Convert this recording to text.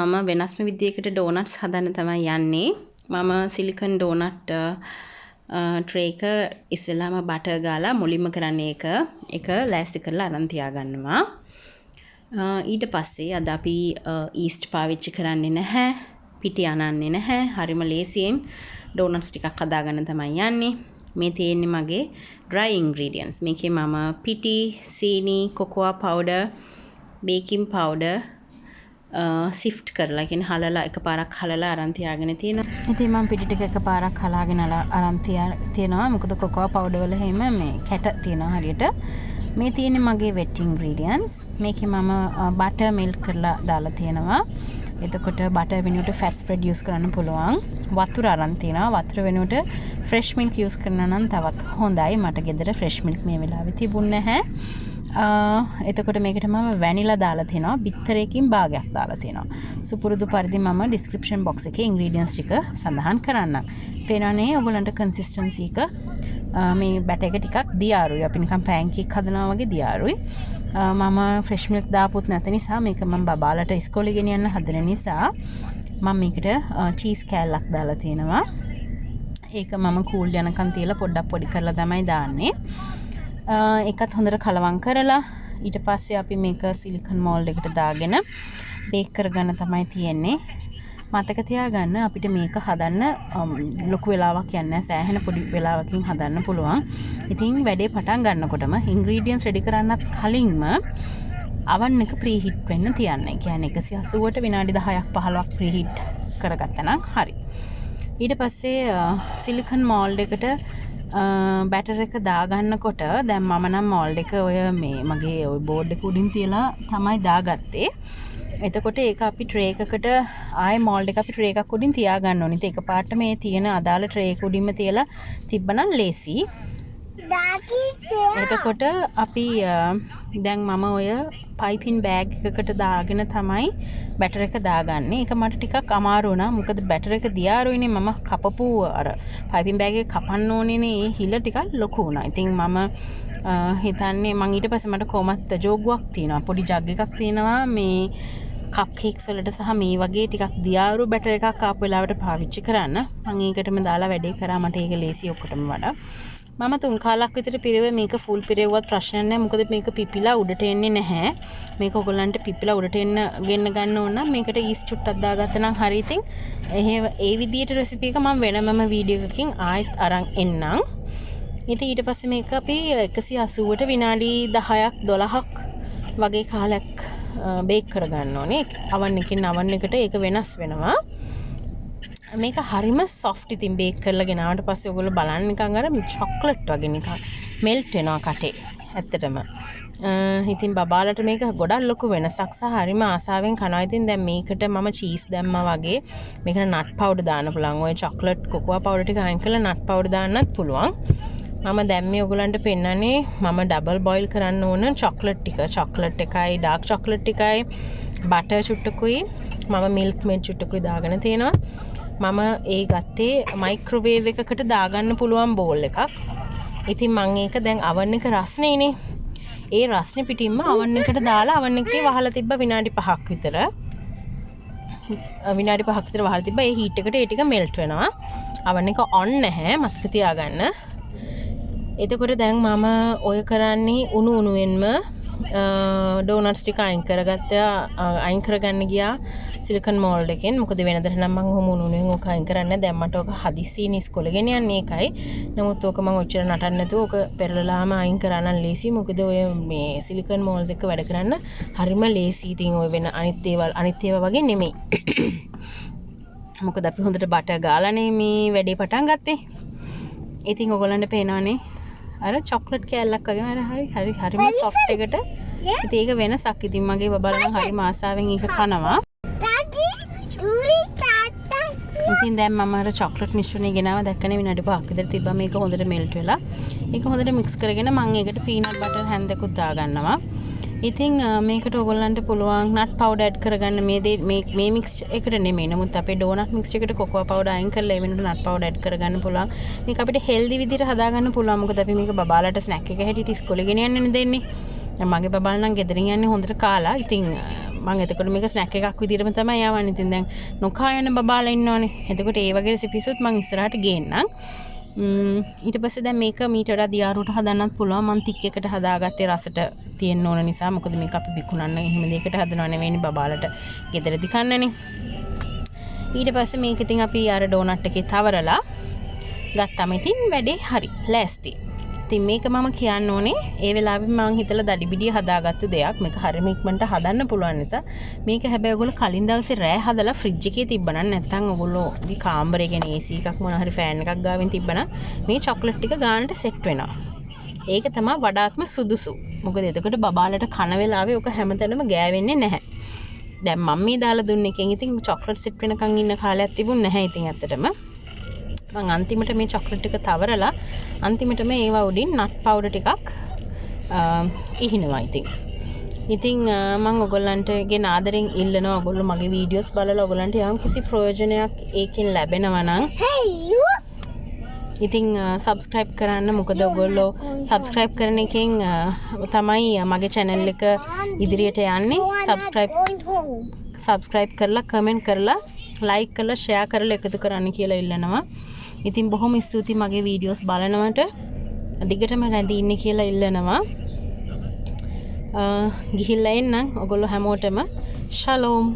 මම වෙනස්ම විදියකට ඩෝනට්ස් හදන්න තමයි යන්නේ. මම සිලිකන් ඩෝනට් ට්‍රේ එක ඉස්සෙල්ලාම බටර් ගාලා මුලින්ම කරන්නේ ඒක ලෑස්ති කරලා අරන් තියාගන්නවා. ඊට පස්සේ අද අපි ඊස්ට් පාවිච්චි කරන්නේ නැහැ. පිටි අනන්නේ නැහැ. හරිම ලේසියෙන් ඩෝනට්ස් ටිකක් හදාගන්න තමයි යන්නේ. මේ තියෙන්නේ මගේ dry ingredients. මේකේ මම පිටි, සීනි, කොකෝා පවුඩර්, බේකින් පවුඩර් සිෆ්ට් කරලා කියන්නේ හලලා එකපාරක් හලලා අරන් තියාගෙන තියෙනවා. ඉතින් මම පිටි ටික එකපාරක් හලාගෙන අරන් තියනවා. මොකද කොකෝා පවුඩර් වල හැම මේ කැට තියෙනවා හරියට. මේ තියෙන්නේ මගේ wet ingredients. මේකේ මම butter melt කරලා දාලා තියෙනවා. එතකොට butter වෙනුවට fats produce කරන්න පුළුවන්. වතුර අරන් තියනවා. වතුර වෙනුවට fresh milk use කරනවා නම් තවත් හොඳයි. මට ගෙදර fresh milk මේ වෙලාවේ තිබුණේ නැහැ. එතකොට මේකට මම වැනිලා දාලා තිනවා. බිත්තරයකින් භාගයක් දාලා තිනවා. සුපුරුදු පරිදි මම description box එකේ ingredients ටික සඳහන් කරන්නම්. පේනවනේ ඔයගොල්ලන්ට consistency එක මේ බැටර් එක ටිකක් දියාරුයි. අපි නිකන් pancake හදනවා වගේ දියාරුයි. මම fresh milk දාපුත් නැති නිසා මේක මම බබාලට ඉස්කෝලේ ගෙනියන්න හදන නිසා මම මේකට cheese කෑල්ලක් දාලා තියෙනවා. ඒක මම cool යනකම් තියලා පොඩ්ඩක් පොඩි කරලා තමයි දාන්නේ. එකත් හොඳට කලවම් කරලා ඊට පස්සේ අපි මේක සිලිකන් මෝල්ඩ් එකට දාගෙන බේක් කරගන්න තමයි තියෙන්නේ. මතක තියාගන්න අපිට මේක හදන්න ලොකු වෙලාවක් යන්නේ නැහැ. සෑහෙන පොඩි වෙලාවකින් හදන්න පුළුවන්. ඉතින් වැඩේ පටන් ගන්නකොටම ingredients ready කරන්නත් කලින්ම oven එක preheat වෙන්න තියන්න. ඒ කියන්නේ 180ට විනාඩි 10ක් 15ක් preheat කරගත්තා නම් හරි. ඊට පස්සේ සිලිකන් මෝල්ඩ් එකට බැටර් එක දාගන්නකොට දැන් මම නම් මෝල්ඩ් එක ඔය මේ මගේ ඔය බෝඩ් එක උඩින් තියලා තමයි දාගත්තේ. එතකොට ඒක අපි ට්‍රේ එකකට ආයේ මෝල්ඩ් එක අපි ට්‍රේ එකක් උඩින් තියාගන්න ඕනේ. ඒක එකපාරට මේ තියෙන අදාළ ට්‍රේ එක උඩින්ම තියලා තිබ්බනම් ලේසි. එතකොට අපි දැන් මම ඔය පයිපින් බෑග් එකකට දාගෙන තමයි බැටර් එක දාගන්නේ. ඒක මට ටිකක් අමාරු වුණා. මොකද බැටර් එක දියාරුයිනේ මම කපපු අර පයිපින් බෑග් එක කපන්න ඕනේනේ. ඒ හිල ටිකක් ලොකු වුණා. ඉතින් මම හිතන්නේ මං ඊට පස්සේ මට කොහමත් ජෝගුවක් තියෙනවා. පොඩි ජග් එකක් තියෙනවා මේ කප් කේක්ස් වලට සහ මේ වගේ ටිකක් දියාරු බැටර් එකක් ආපු වෙලාවට පාවිච්චි කරන්න. මම ඒකටම දාලා වැඩේ කරා. මට ඒක ලේසි ඔක්කොටම වඩා. මම 3 කාලක් විතර පිරෙව මේක ෆුල් පිරෙව්වත් ප්‍රශ්නයක් නැහැ. මොකද මේක පිපිලා උඩට එන්නේ නැහැ. මේක ඔයගොල්ලන්ට පිපිලා උඩට ගෙන්න ගන්න ඕන නම් මේකට ඊස්ට් චුට්ටක් දාගත්තා නම් හරි. ඉතින් ඒ විදියට රෙසිපි එක මම වෙනමම වීඩියෝ එකකින් ආයෙත් අරන් එන්නම්. ඉතින් ඊට පස්සේ මේක අපි 180ට විනාඩි 10ක් 12ක් වගේ කාලයක් බේක් කරගන්න ඕනේ. oven එකකින් oven එකට ඒක වෙනස් වෙනවා. මේක හරිම soft ඉතින් බේක් කරලා ගෙනාවට පස්සේ ඔයගොල්ලෝ බලන්න නිකන් අර චොක්ලට් වගේ නිකන් මෙල්ට් වෙනවා කටේ. ඇත්තටම. ඉතින් බබාලට මේක ගොඩක් ලොකු වෙනසක් සහ හරිම ආසාවෙන් කනවා. ඉතින් දැන් මේකට මම චීස් දැම්මා වගේ මේකට නට් පවුඩර් දාන්න පුළුවන්. ඔය චොක්ලට් කොකෝා පවුඩර් ටික අයින් කරලා නට් පවුඩර් දාන්නත් පුළුවන්. මම දැන් මේ ඔයගලන්ට පෙන්නන්නේ මම ඩබල් බොයිල් කරන්න ඕන චොක්ලට් ටික. චොක්ලට් එකයි ඩාර්ක් චොක්ලට් ටිකයි බටර් චුට්ටකුයි මම මිල්ක් මේඩ් චුට්ටකුයි දාගෙන තියෙනවා. මම ඒ ගත්තේ මයික්‍රෝවේව් එකකට දාගන්න පුළුවන් බෝල් එකක්. ඉතින් මම ඒක දැන් oven එක රස්නේනේ. ඒ රස්නේ පිටින්ම oven එකට දාලා oven එකේ වහලා තිබ්බා විනාඩි 5ක් විතර. විනාඩි 5ක් විතර වහලා තිබ්බා. ඒ හීට් එකට ඒ ටික මෙල්ට් වෙනවා. oven එක on නැහැ මතක තියාගන්න. එතකොට දැන් මම ඔය කරන්නේ උණු උණුවෙන්ම ඩෝනට්ස් ටික අයින් කරගන්න ගියා සිලිකන් මෝල්ඩ් එකෙන්. මොකද වෙනදට නම් මම උණු උණුවෙන් ඔක අයින් කරන්නේ. දැන් මට ඔක හදිස්සියෙන් ඉස්කෝලේ ගෙනියන්නේ ඒකයි. නමුත් ඔක මම ඔච්චර නටන්න නැතුව ඔක පෙරලලාම අයින් කරන්න ලේසි. මොකද ඔය මේ සිලිකන් මෝල්ඩ්ස් එක වැඩ කරන්න හරිම ලේසි. ඉතින් ඔය වෙන අනිත් ඒවා වගේ නෙමෙයි. මොකද අපි හොඳට බටර් ගාලානේ මේ වැඩේ පටන් ගත්තේ. ඉතින් ඔයගොල්ලන්ට පේනවනේ අර චොක්ලට් කෑල්ලක් වගේ හරිම soft එකට. ඉතින් ඒක වෙනසක්. ඉතින් මගේ බබාලා නම් හරිම ආසාවෙන් ඒක කනවා. ඉතින් දැන් මම අර චොක්ලට් මිශ්‍රණය ගෙනාව දැක්කනේ විනාඩි 5ක් විතර තිබ්බා. මේක හොඳට මෙල්ට් වෙලා. ඒක හොඳට මික්ස් කරගෙන මම ඒකට පීනට් බටර් හැන්දකුත් දාගන්නවා. ඉතින් මේකට ඔයගොල්ලන්ට පුළුවන් නට් පවුඩර් ඇඩ් කරගන්න. මේ මික්ස් එකට නෙමෙයි. නමුත් අපේ ඩෝනට් මික්ස් එකට කොකෝා පවුඩර් අයින් කරලා ඒ වෙනකොට නට් පවුඩර් ඇඩ් කරගන්න පුළුවන්. මේක අපිට හෙල්දි විදිහට හදාගන්න පුළුවන්. මොකද අපි මේක බබාලට ස්නැක් එක හැටියට ඉස්කෝලේ ගෙනියන්න දෙන්නේ. මගේ බබාලා නම් ගෙදරින් යන්නේ හොඳට කාලා. ඉතින් මම එතකොට මේක ස්නැක් එකක් විදිහටම තමයි යවන්නේ. ඉතින් දැන් නොකා යන බබාලා ඉන්නවනේ. එතකොට ඒ වගේ රෙසිපිස්ුත් මම ඉස්සරහට ගේන්නම්. ඊට පස්සේ දැන් මේක මීට වඩා දියාරුවට හදන්නත් පුළුවන්. මම තික් එකට හදාගත්තේ රසට තියෙන්න ඕන නිසා. මොකද මේක අපි විකුණන්න එහෙම දෙයකට හදනව නෙවෙයිනේ බබාලට ගෙදරදී කන්නනේ. ඊට පස්සේ මේක ඉතින් අපි අර ඩෝනට් එකේ තවරලා ගත්තාම ඉතින් වැඩේ හරි ලෑස්ති. ඉතින් මේක මම කියන්න ඕනේ ඒ වෙලාවෙ මම හිතලා දඩිබිඩිය හදාගත්තු දෙයක්. මේක හරියම ඉක්මනට හදන්න පුළුවන් නිසා. මේක හැබැයි ඔයගොල්ලෝ කලින් දවසේ රෑ හදලා ෆ්‍රිජ් එකේ තිබ්බනම් නැත්නම් ඔයගොල්ලෝ මේ කාමරේ ගැන AC එකක් මොන හරි ෆෑන් එකක් ගාවින් තිබ්බනම් මේ චොක්ලට් ටික ගානට සෙට් වෙනවා. ඒක තමයි වඩාත්ම සුදුසු. මොකද එතකොට බබාලට කන වෙලාවේ ඔක හැමතැනම ගෑවෙන්නේ නැහැ. දැන් මම මේ දාලා දුන්න එකෙන් ඉතින් චොක්ලට් සෙට් වෙනකන් ඉන්න කාලයක් තිබුණ නැහැ ඉතින් ඇත්තටම. මම අන්තිමට මේ චොක්ලට් ටික තවරලා අන්තිමට මේ ඒවා උඩින් නට් පවුඩර් ටිකක් ඉහිනවා ඉතින්. ඉතින් මම ඔයගොල්ලන්ට ගෙන ආදරෙන් ඉල්ලනවා ඔයගොල්ලෝ මගේ වීඩියෝස් බලලා ඔයගොල්ලන්ට යම් කිසි ප්‍රයෝජනයක් ඒකෙන් ලැබෙනවා නම් ඉතින් සබ්ස්ක්‍රයිබ් කරන්න. මොකද ඔයගොල්ලෝ සබ්ස්ක්‍රයිබ් කරන එකෙන් තමයි මගේ channel එක ඉදිරියට යන්නේ. සබ්ස්ක්‍රයිබ් කරලා කමෙන්ට් කරලා ලයික් කරලා ෂෙයා කරලා එකතු කරන්න කියලා ඉල්ලනවා. ඉතින් බොහොම ස්තුතියි මගේ වීඩියෝස් බලනවට. දිගටම රැඳී ඉන්න කියලා ඉල්ලනවා. ගිහිල්ලා එන්නම් ඔයගොල්ලෝ හැමෝටම ෂලෝම්.